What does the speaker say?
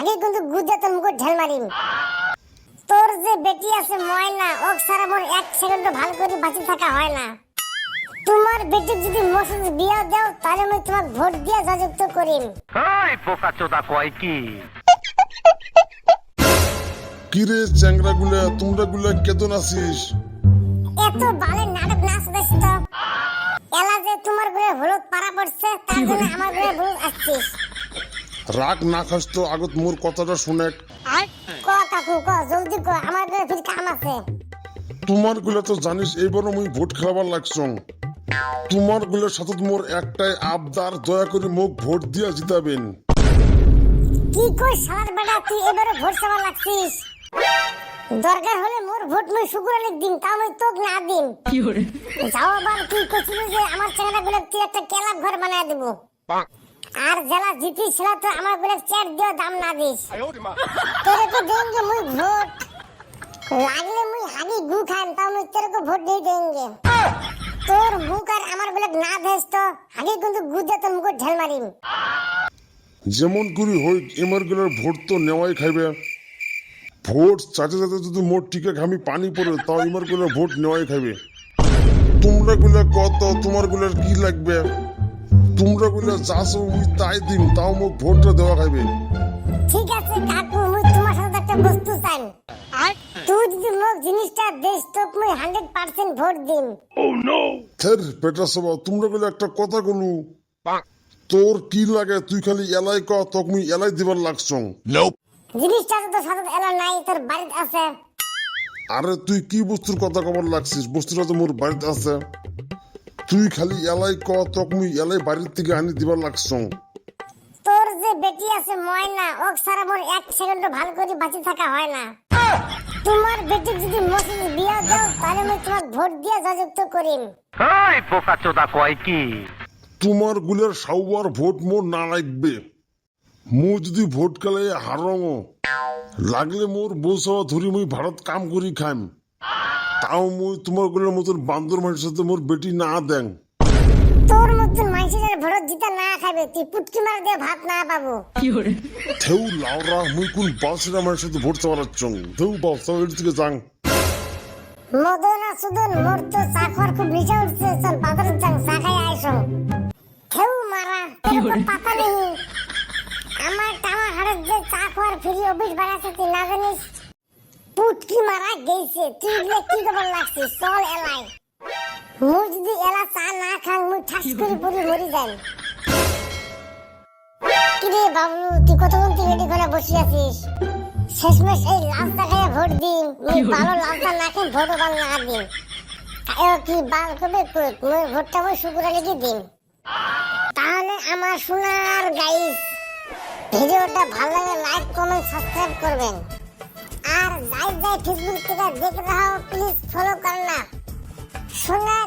আগে কিন্তু গুজে তোর মুখে ঢেল মারিম। তোর যে বেটি আছে ময়না, ওক সারা মোর এক সেকেন্ড ভালো করে বাঁচে থাকা হয় না। তোমার বেটি যদি মোর সাথে বিয়া দাও তাহলে আমি তোমাকে ভোট দিয়ে যুক্ত করিম। এই বোকাচোদা কয় কি? কিরে চ্যাংরা গুলা, তোমরা গুলা কেতন আছিস? এত বালে নাটক না শুনিস তো। এলা যে তোমার ঘরে হলুদ পাড়া পড়ছে তার জন্য আমার ঘরে হলুদ আসছিস। রাগ না খাস তো, আগত মোর কথাটা শুনে। ক কাকু ক, জলদি ক, আমার ঘরে ফির কাম আছে। তোমার গুলা তো জানিস এইবারও মুই ভোট খেলাবার লাগছং। তোমার গুলার সাথে মোর একটাই আবদার, দয়া করে মোক ভোট দিয়া জিতাবেন। কি কই শালার বেটা, তুই এবারে ভোট চাওয়া লাগছিস? দরকার হলে মোর ভোট মুই শুকুরানিক দিন, তাও মুই তোক না দিন। যাও আবার তুই কইছিল যে আমার ছেলেটা গুলো তুই একটা ক্লাব ঘর বানায় দেব। আর জেলা জিতিছিল তো আমার গুলো চেট দিয়ে দাম না দিস। তোরে তো দেंगे মুই ভোট, লাগলে মুই হাগি গু খাইম, তাও মুই তোরে কো ভোট দিয়ে দেंगे। তোর মুখ আর আমার গুলো না দেস তো হাগি কিন্তু গুজে তোর মুখে ঢেল মারিম। যেমন করি হইক এমার গুলার ভোট তো নেওয়াই খাইবে। ভোট চাচা চাচা যদি মোট টিকে ঘামি পানি পড়ে তাও এমার গুলার ভোট নেওয়াই খাইবে। তোমরা গুলা কত, তোমার গুলার কি লাগবে? তোমরা গুলা চাষো মুই তাই দিম, তাও মোক ভোটটা দেওয়া খাইবে। ঠিক আছে কাকু, মুই তোমার সাথে একটা বস্তু চাই। তুই যদি মোক জিনিসটা দেস তো মুই 100% ভোট দিম। থের পেটা সবা, তোমরা গুলা একটা কথা বলু। তোর কি লাগে তুই খালি এলাই ক, তক মুই এলাই দিবার লাগছং। জিনিসটা তো সাথে এলা নাই, তোর বাড়িতে আছে। আরে তুই কি বস্তুর কথা কবার লাগছিস? বস্তুটা তো মোর বাড়িতে আছে। তুই খালি এলাই ক, তক মুই এলাই বাড়ির থেকে আনি দিবার লাগছং। তোর যে বেটি আছে ময়না, ওক সারা মোর এক সেকেন্ড ভালো করে বাঁচে থাকা হয় না। তোমার বেটি যদি মোর সাথে বিয়া দাও তাহলে আমি তোমাকে ভোট দিয়ে যুক্ত করিম। এই বোকাচোদা কয় কি? তোমার গুলার সাউবার ভোট মোর না লাগবে। মু যদি ভোট খেলে হারং, লাগলে মোর বউ সবা ধরি মুই ভারত কাম করি খাইম, তাও মুই তোমার গুলার মতন বান্দর মানুষের সাথে মোর বেটি না দেন। তোর মতন মানুষের ভোট জিতা না খাবে, তুই পুটকি মার দিয়ে ভাত না পাবো। থেউ লাউরা, মুই কোন বাসের আমার সাথে ভোট চাওয়াচ্ছং। থেউ বাস এর থেকে যাং। মদনা সুদন, মোর তো চা খাওয়ার খুব নেশা উঠছে, চল বাজারে যাং, চা খাই আইসো। কেউ মারা তোর পাতা নেই। আমার টামা হাড়ের যে চা খাওয়ার ফ্রি অফিস বানাচ্ছে তুই না জানিস? পুটকি মারা গেছে, তুই বলে কি খবর লাগছিস? চল এলাই। মুই যদি এলা চা না খাং মুই ঠাস করে পড়ি মরি যাই। কিরে বাবলু, তুই কতক্ষণ তুই রেডি করে বসে আছিস? শেষমেশ এই লালটা খাইয়া ভোট দিন। মুই ভালো লালটা না খাই ভোটও ভালো না দিন। কি বাল কবে মুই ভোটটা মুই শুকুরানিকে দিন। তাহলে আমার সোনার গাইস, ভিডিওটা ভালো লাগে লাইক কমেন্ট সাবস্ক্রাইব করবেন। আর যাই যাই ফেসবুক থেকে দেখে রাখো প্লিজ ফলো করনা। সোনার